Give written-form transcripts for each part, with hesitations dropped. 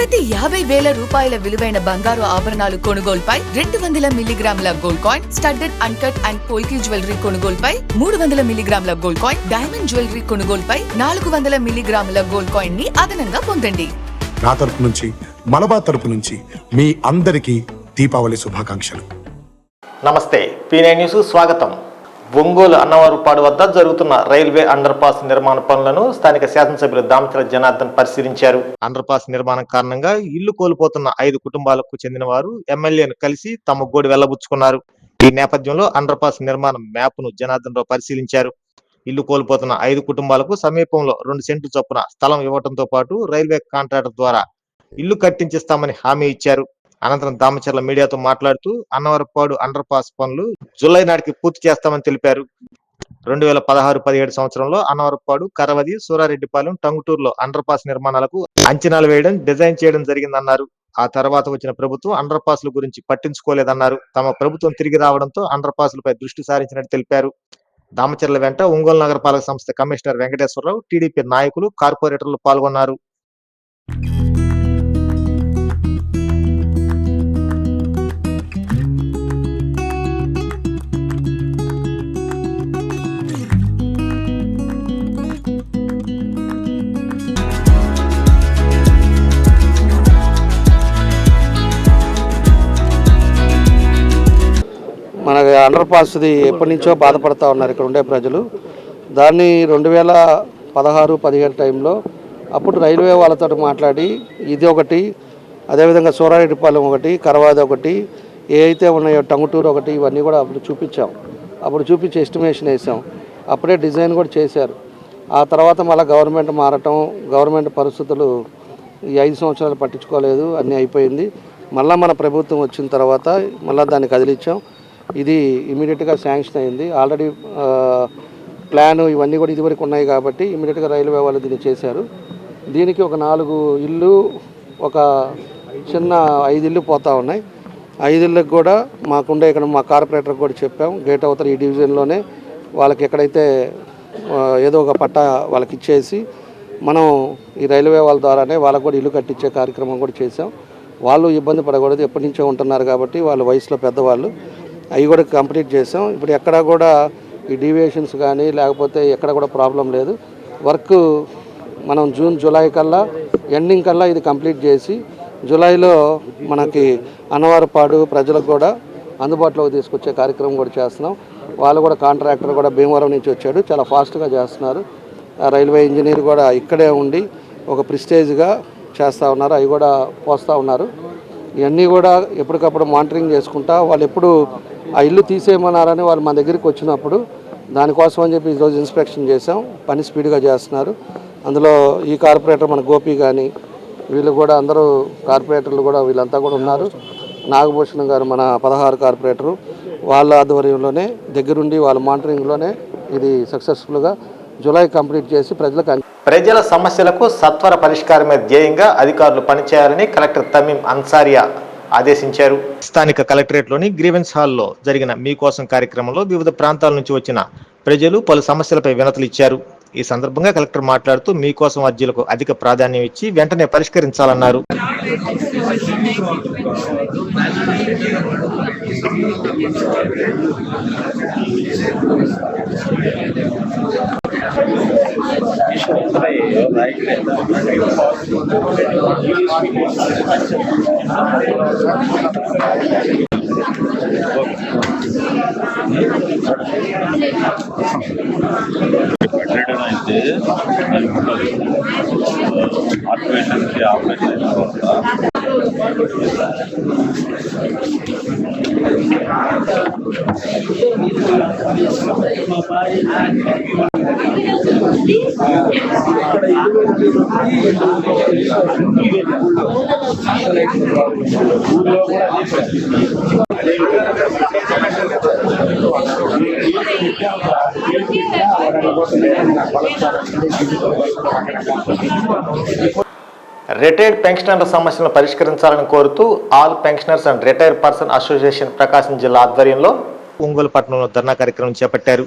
ప్రతి 50,000 రూపాయల విలువైన బంగారు ఆభరణాలు కొనుగోలుపై 200 మిల్లీగ్రాముల gold coin, studded uncut and polki jewellery కొనుగోలుపై 300 మిల్లీగ్రాముల గోల్డ్ కాయిన్, డైమండ్ జ్యువెలరీ కొనుగోలుపై 400 మిల్లీగ్రాముల గోల్డ్ కాయిన్ ని అదనంగా పొందండి. నా తరపు నుంచి, మలబార్ తరపు నుంచి మీ అందరికీ దీపావళి శుభాకాంక్షలు. నమస్తే, P9 న్యూస్ స్వాగతం. ఒంగోలు అన్నవరపాడు వద్ద జరుగుతున్న రైల్వే అండర్ పాస్ నిర్మాణ పనులను స్థానిక శాసనసభ్యులు దామచర్ల జనార్దన్ పరిశీలించారు. అండర్ పాస్ నిర్మాణం కారణంగా ఇల్లు కోల్పోతున్న 5 కుటుంబాలకు చెందిన వారు ఎమ్మెల్యేను కలిసి తమ గోడు వెళ్లబుచ్చుకున్నారు. ఈ నేపథ్యంలో అండర్ పాస్ నిర్మాణ మ్యాప్ ను జనార్దన్ రావు పరిశీలించారు. ఇల్లు కోల్పోతున్న 5 కుటుంబాలకు సమీపంలో 2 సెంట్లు చొప్పున స్థలం ఇవ్వడంతో పాటు రైల్వే కాంట్రాక్టర్ ద్వారా ఇల్లు కట్టించిస్తామని హామీ ఇచ్చారు. అనంతరం దామచర్ల మీడియాతో మాట్లాడుతూ అన్నవరపాడు అండర్ పాస్ పనులు జూలై నాటికి పూర్తి చేస్తామని తెలిపారు. 2016-17 సంవత్సరంలో అన్నవరపాడు, కరవది, సూరారెడ్డిపాలెం, టంగుటూరులో అండర్ పాస్ నిర్మాణాలకు అంచనాలు వేయడం, డిజైన్ చేయడం జరిగిందన్నారు. ఆ తర్వాత వచ్చిన ప్రభుత్వం అండర్ పాస్ల గురించి పట్టించుకోలేదన్నారు. తమ ప్రభుత్వం తిరిగి రావడంతో అండర్ పాస్లపై దృష్టి సారించినట్టు తెలిపారు. దామచర్ల వెంట ఒంగోలు నగరపాలక సంస్థ కమిషనర్ వెంకటేశ్వరరావు, టీడీపీ నాయకులు, కార్పొరేటర్లు పాల్గొన్నారు. మన అండర్ పాస్ది ఎప్పటి నుంచో బాధపడుతూ ఉన్నారు ఇక్కడ ఉండే ప్రజలు. దాన్ని 2016-17 టైంలో అప్పుడు రైల్వే వాళ్ళతో మాట్లాడి ఇది ఒకటి, అదేవిధంగా సూరారెడ్డిపాలెం ఒకటి, కరవాది ఒకటి, ఏ అయితే ఉన్నాయో టంగుటూరు ఒకటి, ఇవన్నీ కూడా అప్పుడు చూపించాం. అప్పుడు చూపించి ఎస్టిమేషన్ వేసాం. అప్పుడే డిజైన్ కూడా చేశారు. ఆ తర్వాత మళ్ళీ గవర్నమెంట్ మారటం, గవర్నమెంట్ పరిస్థితులు ఈ 5 సంవత్సరాలు పట్టించుకోలేదు, అన్నీ అయిపోయింది. మళ్ళీ మన ప్రభుత్వం వచ్చిన తర్వాత మళ్ళీ దాన్ని కదిలించాం. ఇది ఇమీడియట్గా శాంక్షన్ అయింది. ఆల్రెడీ ప్లాన్ ఇవన్నీ కూడా ఇదివరకు ఉన్నాయి కాబట్టి ఇమీడియట్గా రైల్వే వాళ్ళు దీన్ని చేశారు. దీనికి ఒక 4 ఇళ్ళు, ఒక చిన్న 5 ఇళ్ళు పోతూ ఉన్నాయి. 5 ఇళ్ళకి కూడా మాకుండే ఇక్కడ మా కార్పొరేటర్కి కూడా చెప్పాం, గేట్ అవతల ఈ డివిజన్లోనే వాళ్ళకి ఎక్కడైతే ఏదో ఒక పట్టా వాళ్ళకి ఇచ్చేసి మనం ఈ రైల్వే వాళ్ళ ద్వారానే వాళ్ళకు కూడా ఇల్లు కట్టించే కార్యక్రమం కూడా చేసాం. వాళ్ళు ఇబ్బంది పడకూడదు, ఎప్పటి నుంచో ఉంటున్నారు కాబట్టి, వాళ్ళు వయసులో పెద్దవాళ్ళు. అవి కూడా కంప్లీట్ చేసాం. ఇప్పుడు ఎక్కడ కూడా ఈ డీవియేషన్స్ కానీ లేకపోతే ఎక్కడ కూడా ప్రాబ్లం లేదు. వర్క్ మనం జూలై కల్లా ఎండింగ్ కల్లా ఇది కంప్లీట్ చేసి జూలైలో మనకి అన్నవరపాడు ప్రజలకు కూడా అందుబాటులోకి తీసుకొచ్చే కార్యక్రమం కూడా చేస్తున్నాం. వాళ్ళు కూడా కాంట్రాక్టర్ కూడా భీమవరం నుంచి వచ్చాడు, చాలా ఫాస్ట్గా చేస్తున్నారు. రైల్వే ఇంజనీర్ కూడా ఇక్కడే ఉండి ఒక ప్రిస్టేజ్గా చేస్తూ ఉన్నారు. అవి కూడా పోస్తూ ఉన్నారు. ఇవన్నీ కూడా ఎప్పటికప్పుడు మానిటరింగ్ చేసుకుంటా వాళ్ళు ఎప్పుడు ఆ ఇల్లు తీసేయమన్నారని వాళ్ళు మన దగ్గరికి వచ్చినప్పుడు దానికోసం అని చెప్పి ఈరోజు ఇన్స్పెక్షన్ చేసాం. పని స్పీడ్గా చేస్తున్నారు. అందులో ఈ కార్పొరేటర్ మన గోపి కానీ వీళ్ళు కూడా అందరూ కార్పొరేటర్లు కూడా వీళ్ళంతా కూడా ఉన్నారు. నాగభూషణం గారు మన 16 కార్పొరేటరు, వాళ్ళ ఆధ్వర్యంలోనే దగ్గరుండి వాళ్ళ మానిటరింగ్లోనే ఇది సక్సెస్ఫుల్గా జూలై కంప్లీట్ చేసి ప్రజల సమస్యలకు సత్వర పరిష్కారమే ధ్యేయంగా అధికారులు పనిచేయాలని కలెక్టర్ తమీం అన్సారియా ఆదేశించారు. స్థానిక కలెక్టరేట్లోని గ్రీవెన్స్ హాల్లో జరిగిన మీకోసం కార్యక్రమంలో వివిధ ప్రాంతాల నుంచి వచ్చిన ప్రజలు పలు సమస్యలపై వినతులు ఇచ్చారు. ఈ సందర్భంగా కలెక్టర్ మాట్లాడుతూ మీకోసం అర్జీలకు అధిక ప్రాధాన్యం ఇచ్చి వెంటనే పరిష్కరించాలన్నారు. అయితే ఆపరేషన్కి ఆపరేషన్ రిటైర్డ్ పెన్షనర్ల సమస్యలను పరిష్కరించాలని కోరుతూ all pensioners and retired person association Prakasam జిల్లా ఆధ్వర్యంలో ఒంగోలు పట్టణంలో ధర్నా కార్యక్రమం చేపట్టారు.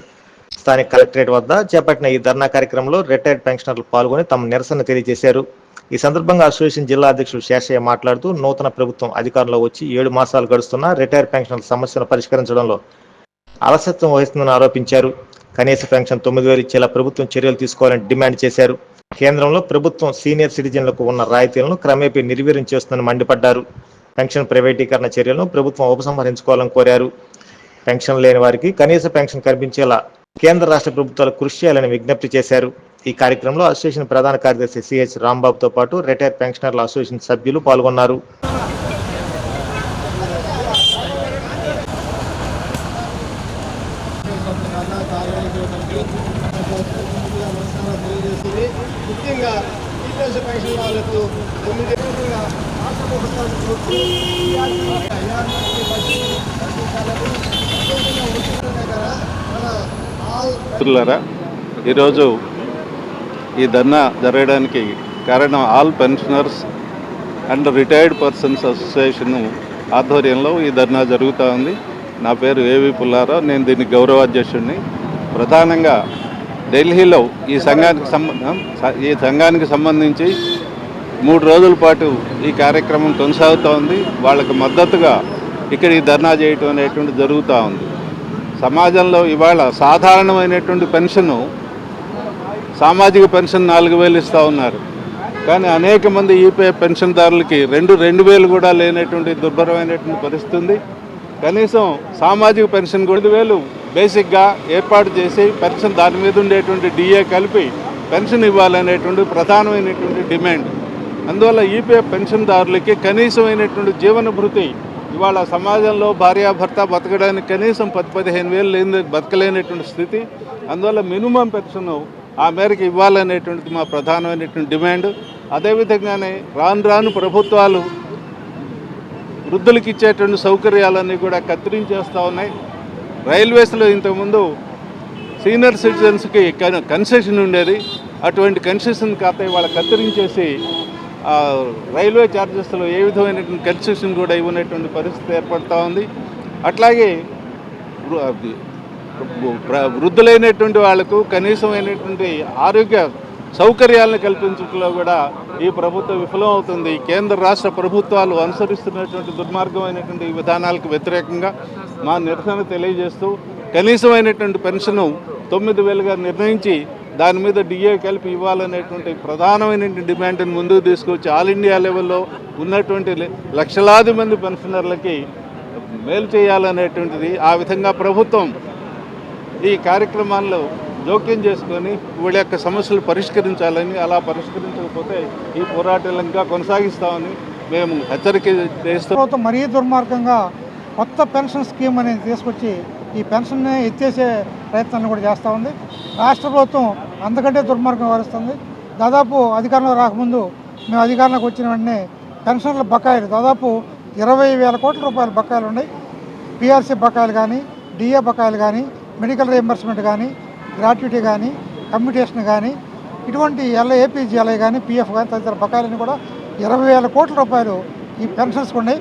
స్థానిక కలెక్టరేట్ వద్ద చేపట్టిన ఈ ధర్నా కార్యక్రమంలో రిటైర్డ్ పెన్షనర్లు పాల్గొని తమ నిరసన తెలియజేశారు. ఈ సందర్భంగా అసోసియేషన్ జిల్లా అధ్యక్షుడు శేషయ్య మాట్లాడుతూ నూతన ప్రభుత్వం అధికారంలో వచ్చి 7 మాసాలు గడుస్తున్నా రిటైర్ పెన్షన్ల సమస్యను పరిష్కరించడంలో అలసత్వం వహిస్తుందని ఆరోపించారు. కనీస పెన్షన్ 9,000 ఇచ్చేలా ప్రభుత్వం చర్యలు తీసుకోవాలని డిమాండ్ చేశారు. కేంద్రంలో ప్రభుత్వం సీనియర్ సిటిజన్లకు ఉన్న రాయితీలను క్రమేపీ నిర్వీర్యం చేస్తుందని మండిపడ్డారు. పెన్షన్ ప్రైవేటీకరణ చర్యలను ప్రభుత్వం ఉపసంహరించుకోవాలని కోరారు. పెన్షన్ లేని వారికి కనీస పెన్షన్ కల్పించేలా కేంద్ర రాష్ట్ర ప్రభుత్వాలు కృషి చేయాలని విజ్ఞప్తి చేశారు. ఈ కార్యక్రమంలో అసోసియేషన్ ప్రధాన కార్యదర్శి సిహెచ్ రాంబాబుతో పాటు రిటైర్ పెన్షనర్ల అసోసియేషన్ సభ్యులు పాల్గొన్నారు. ముఖ్యంగా టీచర్స్ పెన్షన్ వాళ్ళకు 9 ఏళ్ళుగా రాష్ట్ర ప్రభుత్వాలు మిత్రులారా, ఈరోజు ఈ ధర్నా జరగడానికి కారణం all pensioners and retired persons association ఆధ్వర్యంలో ఈ ధర్నా జరుగుతూ ఉంది. నా పేరు ఏవి పుల్లారావు, నేను దీనికి గౌరవాధ్యక్షుడిని. ప్రధానంగా ఢిల్లీలో ఈ సంఘానికి సంబంధించి 3 రోజుల పాటు ఈ కార్యక్రమం కొనసాగుతూ ఉంది. వాళ్ళకు మద్దతుగా ఇక్కడ ఈ ధర్నా చేయటం అనేటువంటి జరుగుతూ ఉంది. సమాజంలో ఇవాళ సాధారణమైనటువంటి పెన్షను, సామాజిక పెన్షన్ 4,000 ఇస్తూ ఉన్నారు. కానీ అనేక మంది ఈపీఐ పెన్షన్దారులకి 2,000 కూడా లేనటువంటి దుర్భరమైనటువంటి పరిస్థితి ఉంది. కనీసం సామాజిక పెన్షన్ 5,000 బేసిక్గా ఏర్పాటు చేసి పెన్షన్ దాని మీద ఉండేటువంటి డిఏ కలిపి పెన్షన్ ఇవ్వాలనేటువంటి ప్రధానమైనటువంటి డిమాండ్. అందువల్ల ఈపీఐ పెన్షన్దారులకి కనీసమైనటువంటి జీవన భృతి ఇవాళ సమాజంలో భార్యాభర్త బతకడానికి కనీసం 10-15 వేలు లేని బతకలేనటువంటి స్థితి. అందువల్ల మినిమం పెన్షన్ ఆ మేరకు ఇవ్వాలనేటువంటిది మా ప్రధానమైనటువంటి డిమాండ్. అదేవిధంగానే రాను ప్రభుత్వాలు వృద్ధులకు ఇచ్చేటువంటి సౌకర్యాలన్నీ కూడా కత్తిరించేస్తూ ఉన్నాయి. రైల్వేస్లో ఇంతకుముందు సీనియర్ సిటిజన్స్కి కన్సెషన్ ఉండేది. అటువంటి కన్సెషన్ ఖాతా వాళ్ళ కత్తిరించేసి రైల్వే ఛార్జెస్లో ఏ విధమైనటువంటి కన్సెషన్ కూడా ఇవ్వనటువంటి పరిస్థితి ఏర్పడుతూ ఉంది. అట్లాగే వృద్ధులైనటువంటి వాళ్లకు కనీసమైనటువంటి ఆరోగ్య సౌకర్యాలను కల్పించడంలో కూడా ఈ ప్రభుత్వం విఫలం అవుతుంది. కేంద్ర రాష్ట్ర ప్రభుత్వాలు అనుసరిస్తున్నటువంటి దుర్మార్గమైనటువంటి విధానాలకు వ్యతిరేకంగా మా నిరసన తెలియజేస్తూ కనీసమైనటువంటి పెన్షను 9,000గా నిర్ణయించి దాని మీద డిఏ కలిపి ఇవ్వాలనేటువంటి ప్రధానమైనటువంటి డిమాండ్ని ముందుకు తీసుకొచ్చి ఆల్ ఇండియా లెవెల్లో ఉన్నటువంటి లక్షలాది మంది పెన్షనర్లకి మేలు చేయాలనేటువంటిది. ఆ విధంగా ప్రభుత్వం ఈ కార్యక్రమాల్లో జోక్యం చేసుకొని వీళ్ళ యొక్క సమస్యలు పరిష్కరించాలని, అలా పరిష్కరించకపోతే ఈ పోరాటాలు ఇంకా కొనసాగిస్తామని మేము హెచ్చరిక చేస్తాం. ప్రభుత్వం మరీ దుర్మార్గంగా కొత్త పెన్షన్ స్కీమ్ అనేది తీసుకొచ్చి ఈ పెన్షన్ని ఎత్తేసే ప్రయత్నాన్ని కూడా చేస్తూ ఉంది. రాష్ట్ర ప్రభుత్వం అంతకంటే దుర్మార్గం వహిస్తుంది. దాదాపు అధికారంలో రాకముందు మేము అధికారంలోకి వచ్చిన వెంటనే పెన్షన్ల బకాయిలు దాదాపు 20,000 కోట్ల రూపాయల బకాయిలు ఉన్నాయి. పిఆర్సీ బకాయిలు కానీ, డిఏ బకాయిలు కానీ, మెడికల్ రియంబర్స్మెంట్ కానీ, గ్రాట్యుటీ కానీ, కమ్యూటేషన్ కానీ, ఇటువంటి ఏపీజీఎల్ఐ కానీ, పిఎఫ్ కానీ తదితర బకాయిలని కూడా 20,000 కోట్ల రూపాయలు ఈ పెన్షన్స్కి ఉన్నాయి.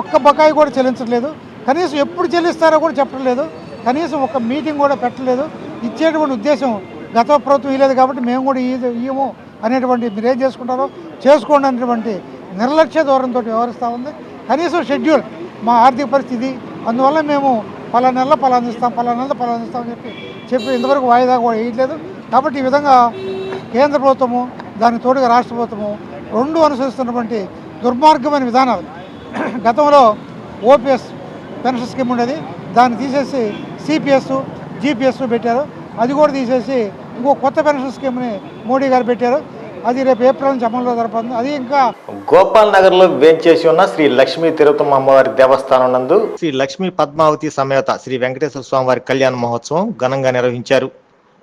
ఒక్క బకాయి కూడా చెల్లించట్లేదు. కనీసం ఎప్పుడు చెల్లిస్తారో కూడా చెప్పడం లేదు. కనీసం ఒక మీటింగ్ కూడా పెట్టలేదు. ఇచ్చేటువంటి ఉద్దేశం గత ప్రభుత్వం ఇవ్వలేదు కాబట్టి మేము కూడా ఇయ్యము అనేటువంటి మీరేం చేసుకుంటారో చేసుకోండి అనేటువంటి నిర్లక్ష్య ధోరణితో వ్యవహరిస్తూ ఉంది. కనీసం షెడ్యూల్ మా ఆర్థిక పరిస్థితి, అందువల్ల మేము పలానా నెలలో పలానిస్తాం అని చెప్పి ఇంతవరకు వాయిదా కూడా వేయట్లేదు. కాబట్టి ఈ విధంగా కేంద్ర ప్రభుత్వము దానికి తోడుగా రాష్ట్ర ప్రభుత్వము 2 అనుసరిస్తున్నటువంటి దుర్మార్గమైన విధానాలు. గతంలో ఓపీఎస్ పెన్షన్ స్కీమ్ ఉండేది, దాన్ని తీసేసి సిపిఎస్, జిపిఎస్ పెట్టారు. అది కూడా తీసేసి ఇంకో కొత్త పెన్షన్ స్కీమ్ని మోడీ గారు పెట్టారు. అది రేపు ఏప్రిల్ నుంచి అమలులో జరపబోతుంది. అది ఇంకా గోపాల్ నగర్ లో వేంచేసి ఉన్న శ్రీ లక్ష్మీ తిరుపతమ్మ అమ్మవారి దేవస్థానం నందు శ్రీ లక్ష్మీ పద్మావతి సమేత శ్రీ వెంకటేశ్వర స్వామివారి కళ్యాణ మహోత్సవం ఘనంగా నిర్వహించారు.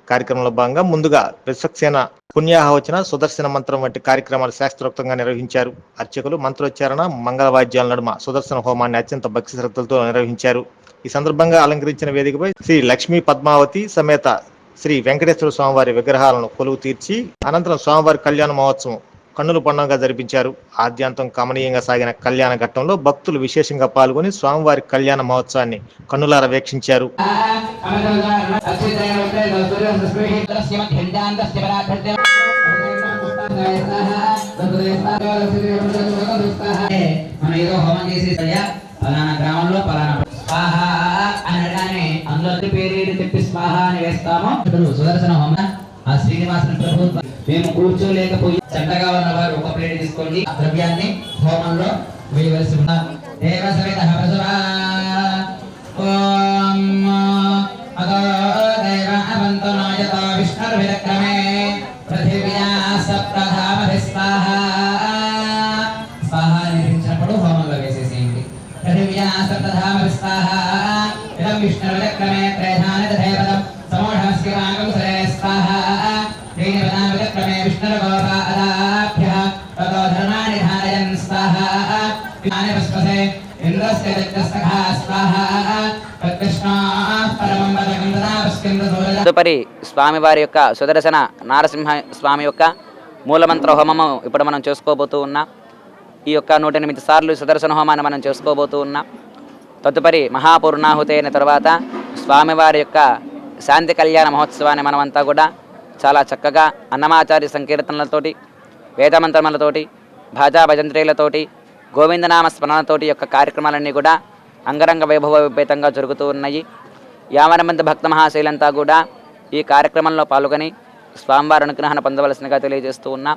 కార్యక్రమంలో భాగంగా ముందుగా విశ్వక్సేన పుణ్యాహవచన, సుదర్శన మంత్రం వంటి కార్యక్రమాలు శాస్త్రోక్తంగా నిర్వహించారు. అర్చకులు మంత్రోచ్చారణ, మంగళవాద్యాల నడుమ సుదర్శన హోమాన్ని అత్యంత భక్తి శ్రద్ధలతో నిర్వహించారు. ఈ సందర్భంగా అలంకరించిన వేదికపై శ్రీ లక్ష్మీ పద్మావతి సమేత శ్రీ వెంకటేశ్వర స్వామివారి విగ్రహాలను కొలువు తీర్చి అనంతరం స్వామివారి కళ్యాణ మహోత్సవం కన్నుల పండుగగా జరిపించారు. ఆద్యాంతం కమనీయంగా సాగిన కళ్యాణ ఘట్టంలో భక్తులు విశేషంగా పాల్గొని స్వామివారి కళ్యాణ మహోత్సవాన్ని కన్నులారా వీక్షించారు. మనం ఏదో హోమం చేసేసయ్యా పలానా గ్రామంలో పలానా స్వాహ అనగానే అందులో పేరు చెప్పి స్వాహ అని వేస్తాము. సుదర్శన హోమ ఆ శ్రీనివాసుని ప్రభు మేము కూర్చోలేకపోయి చెడ్డగా ఉన్న వారు ఒక ప్లేట్ తీసుకోండి. ఆ ద్రవ్యాన్ని హోమంలో వేయవలసి ఉన్నారు. దేవ సవిత పశురా ఓం అదో దేవ అవంతనాయత విష్ణుర్విక్రమే పృథివ్యా సప్తధామభి స్వాహ. స్వాహ నిర్మించినప్పుడు హోమంలో వేసేసేయండి. పృథివ్యా సప్తధామభి స్వాహ. ఇదం విష్ణుర్విక్రమే త్రైధాని తథైవదం సమోఢమస్య వాంగం సరే స్వాహ. త్రీనిపదాం విక్రమే విష్ణుర్గోపాదాభ్యః తతో ధర్మాణి ధారయన్ స్వాహ. జ్ఞాని పుష్పసే ఇంద్రస్య దత్తస్తఖా స్వాహ. తత్కృష్ణాః పరమం పదకం తదా పుష్కింద సూరజ. తదుపరి స్వామివారి యొక్క సుదర్శన నారసింహ స్వామి యొక్క మూలమంత్ర హోమము ఇప్పుడు మనం చేసుకోబోతూ ఉన్నాం. ఈ యొక్క 108 సార్లు సుదర్శన హోమాన్ని మనం చేసుకోబోతూ ఉన్నాం. తదుపరి మహాపూర్ణాహుతి అయిన తర్వాత స్వామివారి యొక్క శాంతి కళ్యాణ మహోత్సవాన్ని మనమంతా కూడా చాలా చక్కగా అన్నమాచార్య సంకీర్తనలతోటి, వేదమంత్రములతోటి, భాజా భజంత్రీలతోటి, గోవిందనామ స్మరణతోటి యొక్క కార్యక్రమాలన్నీ కూడా అంగరంగ వైభవోపేతంగా జరుగుతూ ఉన్నాయి. 50 మంది భక్త మహాశైలంతా కూడా ఈ కార్యక్రమంలో పాల్గొని స్వామివారి అనుగ్రహాన్ని పొందవలసినగా తెలియజేస్తూ ఉన్నాం.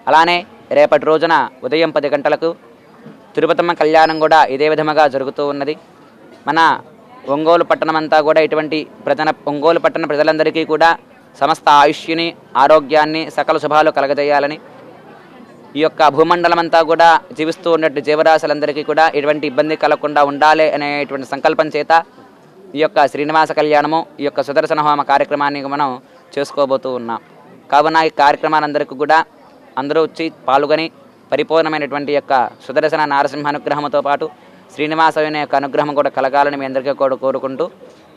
అలానే రేపటి రోజున ఉదయం 10 గంటలకు తిరుపతమ్మ కళ్యాణం కూడా ఇదే విధముగా జరుగుతూ ఉన్నది. మన ఒంగోలు పట్టణమంతా కూడా ఇటువంటి ఒంగోలు పట్టణ ప్రజలందరికీ కూడా సమస్త ఆయుష్యుని, ఆరోగ్యాన్ని, సకల శుభాలు కలగజేయాలని, ఈ యొక్క భూమండలమంతా కూడా జీవిస్తూ ఉన్నట్టు జీవరాశులందరికీ కూడా ఎటువంటి ఇబ్బంది కలగకుండా ఉండాలి అనేటువంటి సంకల్పం చేత ఈ యొక్క శ్రీనివాస కళ్యాణము, ఈ యొక్క సుదర్శన హోమ కార్యక్రమాన్ని మనం చేసుకోబోతూ ఉన్నాం. కావున ఈ కార్యక్రమాలందరికీ కూడా అందరూ వచ్చి పాల్గొని పరిపూర్ణమైనటువంటి యొక్క సుదర్శన నారసింహ అనుగ్రహంతో పాటు శ్రీనివాసుని యొక్క అనుగ్రహం కూడా కలగాలని మీ అందరికీ కూడా కోరుకుంటూ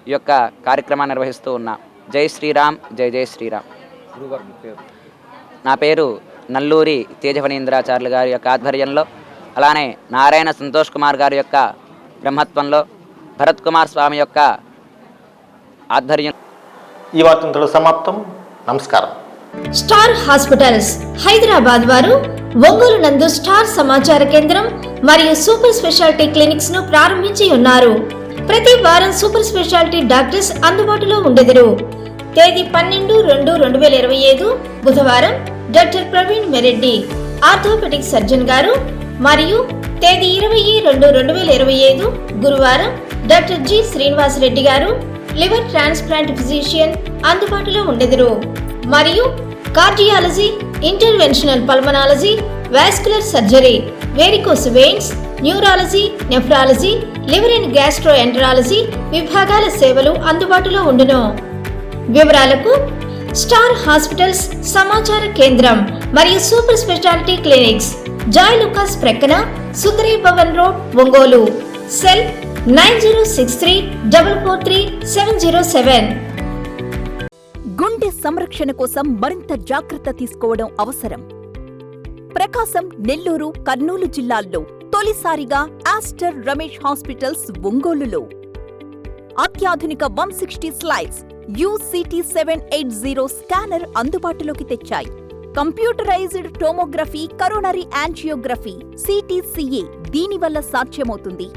ఈ యొక్క కార్యక్రమాన్ని నిర్వహిస్తూ ఉన్నాం. జై శ్రీరామ్, జై జై శ్రీరామ్. నా పేరు నల్లూరి తేజఫణీంద్రాచార్యులు గారి యొక్క ఆధ్వర్యంలో, అలానే నారాయణ సంతోష్ కుమార్ గారి యొక్క బ్రహ్మత్వంలో, భరత్ కుమార్ స్వామి యొక్క ఆధ్వర్యం. ఈ వార్తంతో సమాప్తం. నమస్కారం. స్టార్ హాస్పిటల్స్ హైదరాబాద్ వారు ఒంగోలు నందు స్టార్ సమాచార కేంద్రం మరియు సూపర్ స్పెషాలిటీ క్లినిక్స్ ను ప్రారంభించి ఉన్నారు. ప్రతి వారం సూపర్ స్పెషాలిటీ డాక్టర్స్ అందుబాటులో ఉండెదరు. తేదీ 12/2/2025 బుధవారం doctor Praveen Mereddy orthopaedic surgeon గారు మరియు తేదీ 20/2/2025 గురువారం డాక్టర్ జి శ్రీనివాస్ రెడ్డి గారు లివర్ ట్రాన్స్ప్లాంట్ ఫిజిషియన్ అందుబాటులో ఉండెదరు. మరియు cardiology, interventional pulmonology, vascular surgery, varicose veins, neurology, nephrology, liver and gastroenterology విభాగాల సేవలు అందుబాటులో ఉండును. వివరాలకు స్టార్ హాస్పిటల్స్ సమాచార కేంద్రం మరియు super speciality clinics, Joy Lukas ప్రక్కన, సుందరీ భవన్ రోడ్, ఒంగోలు. సెల్ 9063443707. గుండె సంరక్షణ కోసం మరింత జాగ్రత్త తీసుకోవడం అవసరం. ప్రకాశం, నెల్లూరు, కర్నూలు జిల్లాల్లో తొలిసారిగా ఆస్టర్ రమేష్ హాస్పిటల్స్ ఒంగోలులో అత్యాధునిక 160 స్లైడ్స్ UCT 780 స్కానర్ అందుబాటులోకి తెచ్చాయి. Computerised tomography, coronary angiography, CTCA దీనివల్ల సాధ్యమవుతుంది.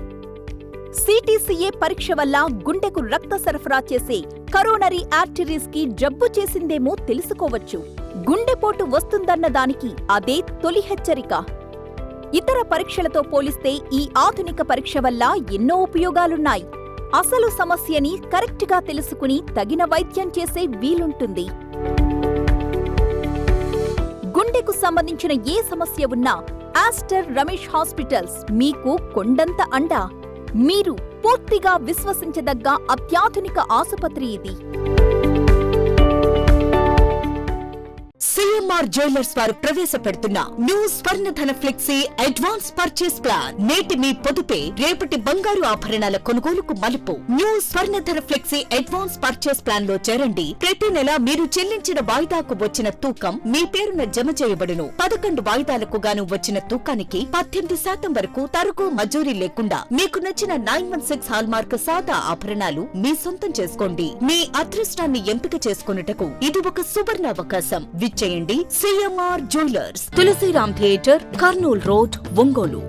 CTCA పరీక్ష వల్ల గుండెకు రక్త సరఫరా చేసే కరోనరీ ఆర్టరీస్ కి జబ్బు చేసిందేమో తెలుసుకోవచ్చు. గుండెపోటు వస్తుందన్న దానికి అదే తొలి హెచ్చరిక. ఇతర పరీక్షలతో పోలిస్తే ఈ ఆధునిక పరీక్ష వల్ల ఎన్నో ఉపయోగాలున్నాయి. అసలు సమస్యని కరెక్ట్గా తెలుసుకుని తగిన వైద్యం చేసే వీలుంటుంది. గుండెకు సంబంధించిన ఏ సమస్య ఉన్నా ఆస్టర్ రమేష్ హాస్పిటల్స్ మీకు కొండంత అండా. మీరు పూర్తిగా విశ్వసించదగ్గ అత్యాధునిక ఆసుపత్రి ఇది. సిఎంఆర్ జ్యువెలర్స్ వారు ప్రవేశపెడుతున్న new Swarnadhana flexi advance purchase plan. నేటి మీ పొదుపే రేపటి బంగారు ఆభరణాల కొనుగోలుకు మలుపు. New Swarnadhana flexi advance purchase plan లో చేరండి. ప్రతి నెల మీరు చెల్లించిన వాయిదాకు వచ్చిన తూకం మీ పేరున జమ చేయబడును. 11 వాయిదాలకు గాను వచ్చిన తూకానికి 18% వరకు తరుగు మజూరీ లేకుండా మీకు నచ్చిన 916 హాల్మార్క్ సాదా ఆభరణాలు మీ సొంతం చేసుకోండి. మీ అదృష్టాన్ని ఎంపిక చేసుకున్నటకు ఇది ఒక సువర్ణ అవకాశం. విచ్చేయండి. విచ్చేయండి సిఎంఆర్ జ్యువెలర్స్, తులసిరామ్ థియేటర్, కర్నూల్ రోడ్, ఒంగోలు.